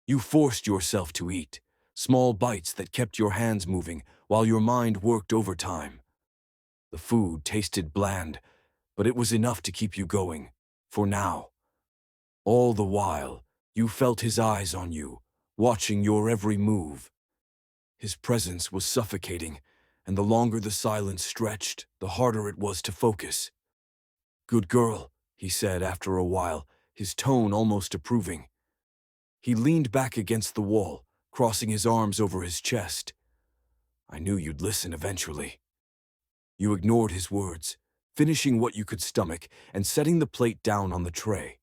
You forced yourself to eat, small bites that kept your hands moving while your mind worked overtime. The food tasted bland, but it was enough to keep you going, for now. All the while, you felt his eyes on you, watching your every move. His presence was suffocating, and the longer the silence stretched, the harder it was to focus. "Good girl," he said after a while, his tone almost approving. He leaned back against the wall, crossing his arms over his chest. "I knew you'd listen eventually." You ignored his words, finishing what you could stomach and setting the plate down on the tray.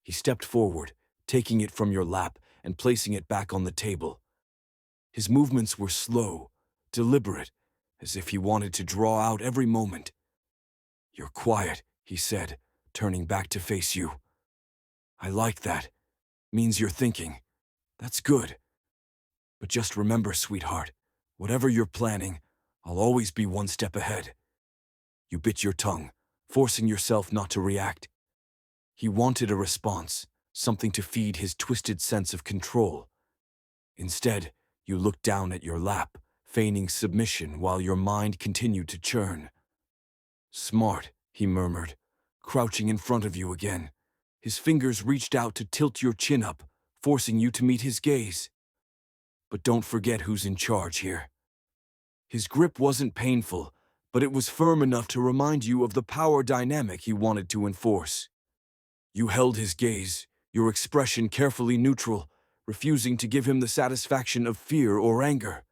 He stepped forward, taking it from your lap and placing it back on the table. His movements were slow, deliberate, as if he wanted to draw out every moment. "You're quiet," he said, turning back to face you. "I like that. Means you're thinking. That's good. But just remember, sweetheart, whatever you're planning, I'll always be one step ahead." You bit your tongue, forcing yourself not to react. He wanted a response, something to feed his twisted sense of control. Instead, you looked down at your lap, feigning submission while your mind continued to churn. "Smart," he murmured, crouching in front of you again. His fingers reached out to tilt your chin up, forcing you to meet his gaze. "But don't forget who's in charge here." His grip wasn't painful, but it was firm enough to remind you of the power dynamic he wanted to enforce. You held his gaze, your expression carefully neutral, refusing to give him the satisfaction of fear or anger.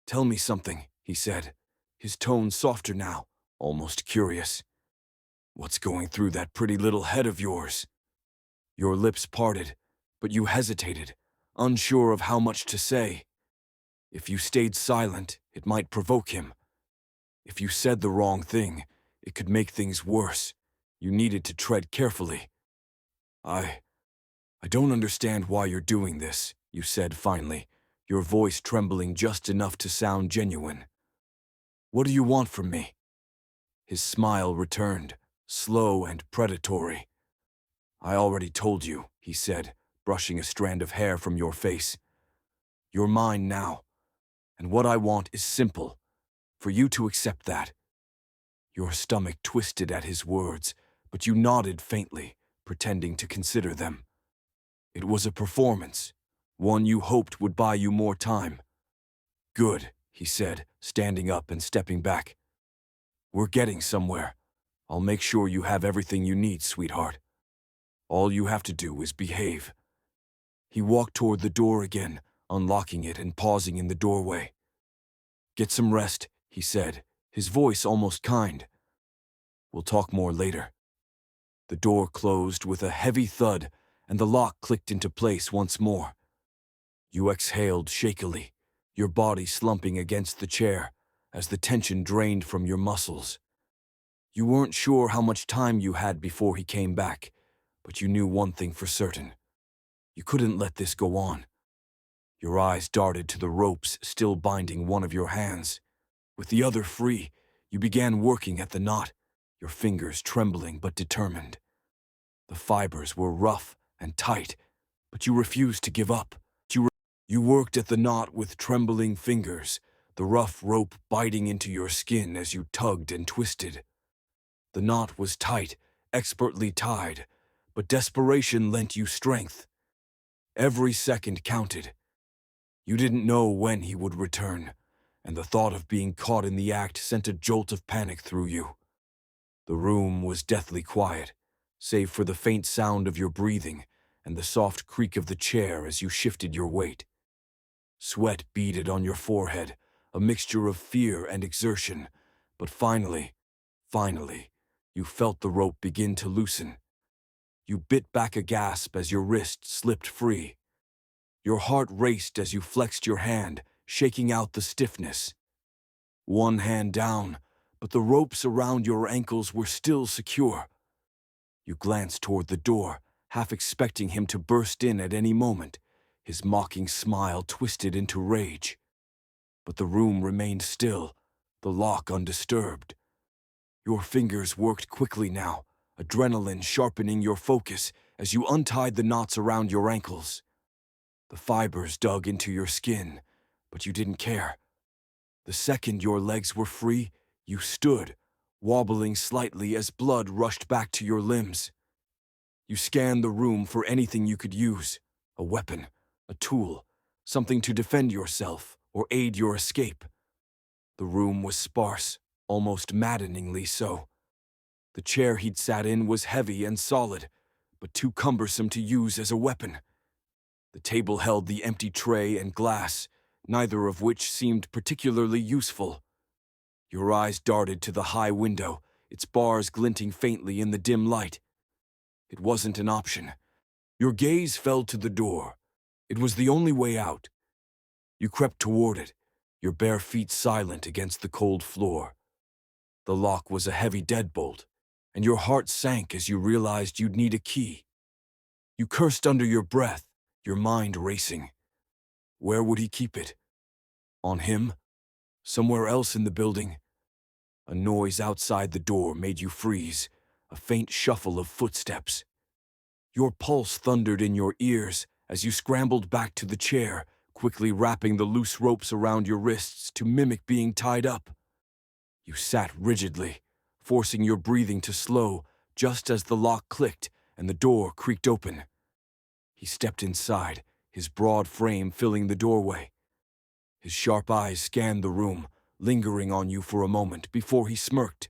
"Tell me something," he said, his tone softer now, almost curious. "What's going through that pretty little head of yours?" Your lips parted, but you hesitated, unsure of how much to say. If you stayed silent, it might provoke him. If you said the wrong thing, it could make things worse. You needed to tread carefully. I don't understand why you're doing this," you said finally, your voice trembling just enough to sound genuine. "What do you want from me?" His smile returned, slow and predatory. "I already told you," he said, brushing a strand of hair from your face. "You're mine now, and what I want is simple, for you to accept that." Your stomach twisted at his words, but you nodded faintly, pretending to consider them. It was a performance, one you hoped would buy you more time. "Good," he said, standing up and stepping back. "We're getting somewhere. I'll make sure you have everything you need, sweetheart. All you have to do is behave." He walked toward the door again, unlocking it and pausing in the doorway. "Get some rest," he said, his voice almost kind. "We'll talk more later." The door closed with a heavy thud, and the lock clicked into place once more. You exhaled shakily, your body slumping against the chair as the tension drained from your muscles. You weren't sure how much time you had before he came back, but you knew one thing for certain. You couldn't let this go on. Your eyes darted to the ropes still binding one of your hands. With the other free, you began working at the knot, your fingers trembling but determined. The fibers were rough and tight, but you refused to give up. You worked at the knot with trembling fingers, the rough rope biting into your skin as you tugged and twisted. The knot was tight, expertly tied, but desperation lent you strength. Every second counted. You didn't know when he would return, and the thought of being caught in the act sent a jolt of panic through you. The room was deathly quiet, save for the faint sound of your breathing and the soft creak of the chair as you shifted your weight. Sweat beaded on your forehead, a mixture of fear and exertion, but finally, you felt the rope begin to loosen. You bit back a gasp as your wrist slipped free. Your heart raced as you flexed your hand, shaking out the stiffness. One hand down, but the ropes around your ankles were still secure. You glanced toward the door, half expecting him to burst in at any moment, his mocking smile twisted into rage. But the room remained still, the lock undisturbed. Your fingers worked quickly now, adrenaline sharpening your focus as you untied the knots around your ankles. The fibers dug into your skin, but you didn't care. The second your legs were free, you stood, wobbling slightly as blood rushed back to your limbs. You scanned the room for anything you could use, a weapon, a tool, something to defend yourself or aid your escape. The room was sparse, almost maddeningly so. The chair he'd sat in was heavy and solid, but too cumbersome to use as a weapon. The table held the empty tray and glass, neither of which seemed particularly useful. Your eyes darted to the high window, its bars glinting faintly in the dim light. It wasn't an option. Your gaze fell to the door. It was the only way out. You crept toward it, your bare feet silent against the cold floor. The lock was a heavy deadbolt, and your heart sank as you realized you'd need a key. You cursed under your breath, your mind racing. Where would he keep it? On him? Somewhere else in the building? A noise outside the door made you freeze, a faint shuffle of footsteps. Your pulse thundered in your ears as you scrambled back to the chair, quickly wrapping the loose ropes around your wrists to mimic being tied up. You sat rigidly, forcing your breathing to slow just as the lock clicked and the door creaked open. He stepped inside, his broad frame filling the doorway. His sharp eyes scanned the room, lingering on you for a moment before he smirked.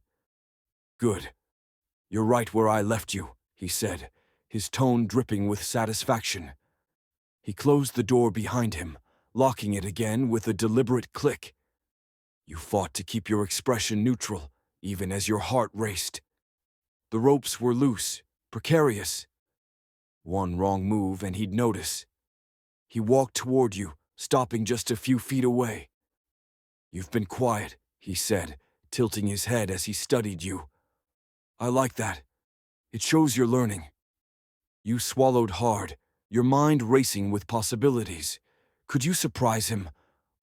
"Good. You're right where I left you," he said, his tone dripping with satisfaction. He closed the door behind him, locking it again with a deliberate click. You fought to keep your expression neutral, even as your heart raced. The ropes were loose, precarious. One wrong move and he'd notice. He walked toward you, stopping just a few feet away. "You've been quiet," he said, tilting his head as he studied you. "I like that. It shows you're learning." You swallowed hard, your mind racing with possibilities. Could you surprise him?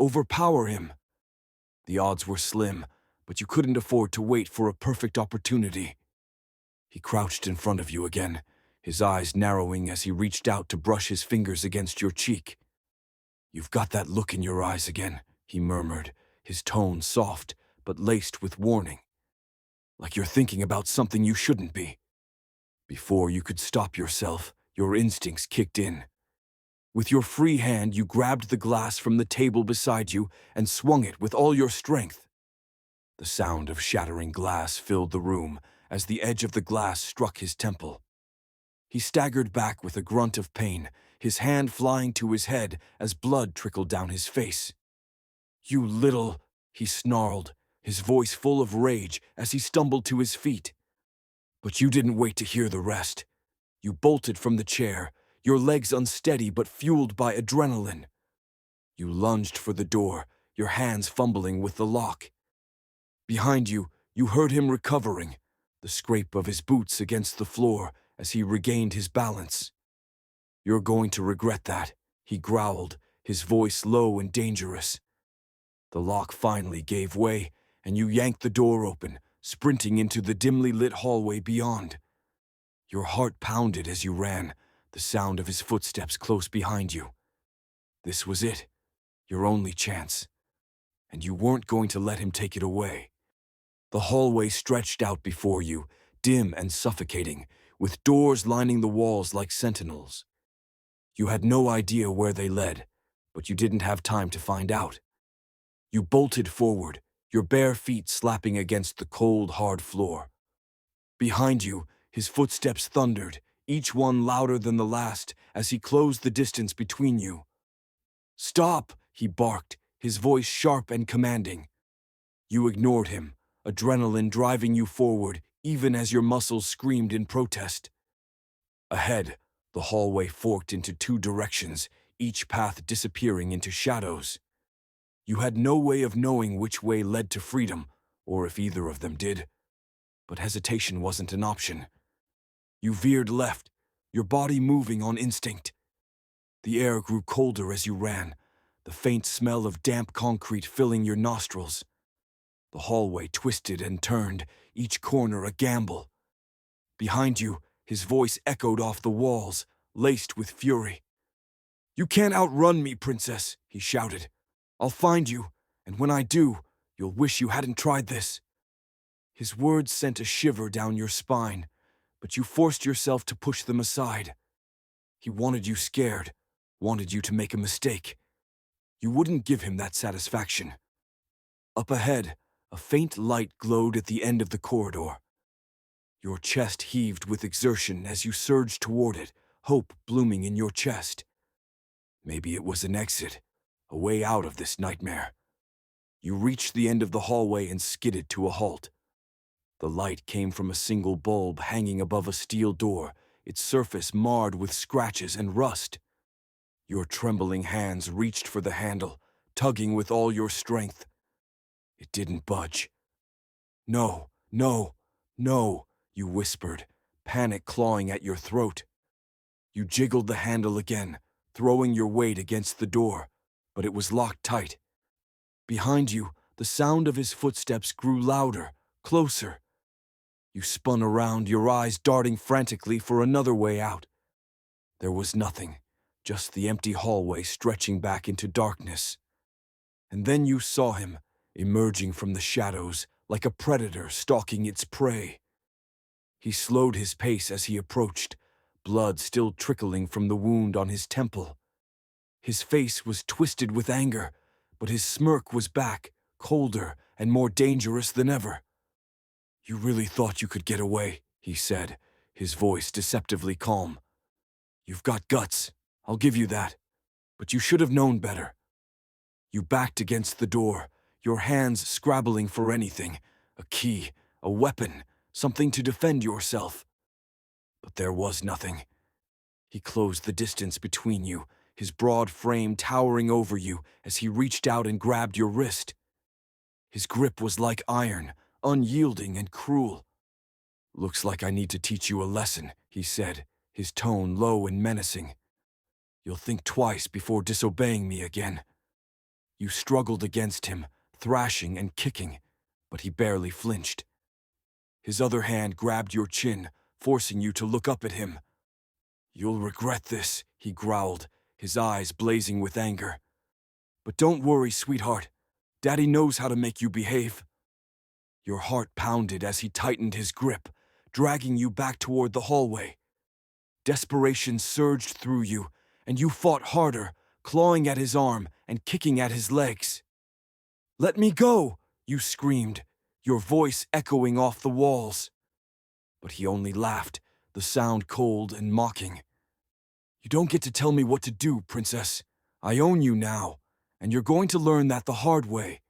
Overpower him? The odds were slim, but you couldn't afford to wait for a perfect opportunity. He crouched in front of you again, his eyes narrowing as he reached out to brush his fingers against your cheek. "You've got that look in your eyes again," he murmured, his tone soft but laced with warning. "Like you're thinking about something you shouldn't be." Before you could stop yourself, your instincts kicked in. With your free hand, you grabbed the glass from the table beside you and swung it with all your strength. The sound of shattering glass filled the room as the edge of the glass struck his temple. He staggered back with a grunt of pain, his hand flying to his head as blood trickled down his face. "You little," he snarled, his voice full of rage as he stumbled to his feet. But you didn't wait to hear the rest. You bolted from the chair, your legs unsteady but fueled by adrenaline. You lunged for the door, your hands fumbling with the lock. Behind you, you heard him recovering, the scrape of his boots against the floor as he regained his balance. "You're going to regret that," he growled, his voice low and dangerous. The lock finally gave way, and you yanked the door open, sprinting into the dimly lit hallway beyond. Your heart pounded as you ran, the sound of his footsteps close behind you. This was it, your only chance, and you weren't going to let him take it away. The hallway stretched out before you, dim and suffocating, with doors lining the walls like sentinels. You had no idea where they led, but you didn't have time to find out. You bolted forward, your bare feet slapping against the cold, hard floor. Behind you, his footsteps thundered, each one louder than the last, as he closed the distance between you. "Stop!" he barked, his voice sharp and commanding. You ignored him, adrenaline driving you forward, even as your muscles screamed in protest. Ahead, the hallway forked into two directions, each path disappearing into shadows. You had no way of knowing which way led to freedom, or if either of them did. But hesitation wasn't an option. You veered left, your body moving on instinct. The air grew colder as you ran, the faint smell of damp concrete filling your nostrils. The hallway twisted and turned, each corner a gamble. Behind you, his voice echoed off the walls, laced with fury. You can't outrun me, princess, he shouted. I'll find you, and when I do, you'll wish you hadn't tried this. His words sent a shiver down your spine, but you forced yourself to push them aside. He wanted you scared, wanted you to make a mistake. You wouldn't give him that satisfaction. Up ahead, a faint light glowed at the end of the corridor. Your chest heaved with exertion as you surged toward it, hope blooming in your chest. Maybe it was an exit, a way out of this nightmare. You reached the end of the hallway and skidded to a halt. The light came from a single bulb hanging above a steel door, its surface marred with scratches and rust. Your trembling hands reached for the handle, tugging with all your strength. It didn't budge. No, no, no, you whispered, panic clawing at your throat. You jiggled the handle again, throwing your weight against the door, but it was locked tight. Behind you, the sound of his footsteps grew louder, closer. You spun around, your eyes darting frantically for another way out. There was nothing, just the empty hallway stretching back into darkness. And then you saw him, emerging from the shadows, like a predator stalking its prey. He slowed his pace as he approached, blood still trickling from the wound on his temple. His face was twisted with anger, but his smirk was back, colder and more dangerous than ever. You really thought you could get away, he said, his voice deceptively calm. You've got guts, I'll give you that, but you should have known better. You backed against the door, your hands scrabbling for anything, a key, a weapon, something to defend yourself. But there was nothing. He closed the distance between you, his broad frame towering over you as he reached out and grabbed your wrist. His grip was like iron, unyielding and cruel. Looks like I need to teach you a lesson, he said, his tone low and menacing. You'll think twice before disobeying me again. You struggled against him, thrashing and kicking, but he barely flinched. His other hand grabbed your chin, forcing you to look up at him. You'll regret this, he growled, his eyes blazing with anger. But don't worry, sweetheart. Daddy knows how to make you behave. Your heart pounded as he tightened his grip, dragging you back toward the hallway. Desperation surged through you, and you fought harder, clawing at his arm and kicking at his legs. Let me go, you screamed, your voice echoing off the walls. But he only laughed, the sound cold and mocking. You don't get to tell me what to do, princess. I own you now, and you're going to learn that the hard way.